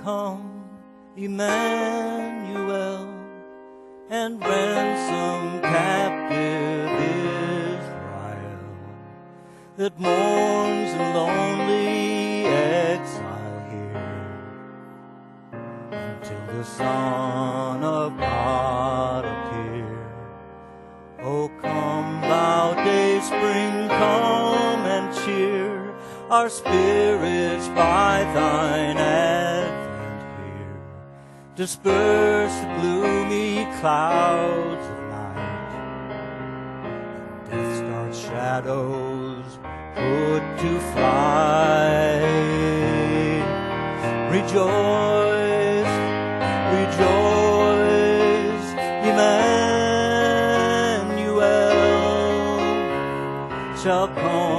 come, Emmanuel, and ransom captive Israel that mourns in lonely exile here until the Son of God appear. O come, thou day spring, come and cheer our spirits by thine advent here. Disperse the gloomy clouds of night, and death's dark shadows put to flight. Rejoice, rejoice, Emmanuel shall come.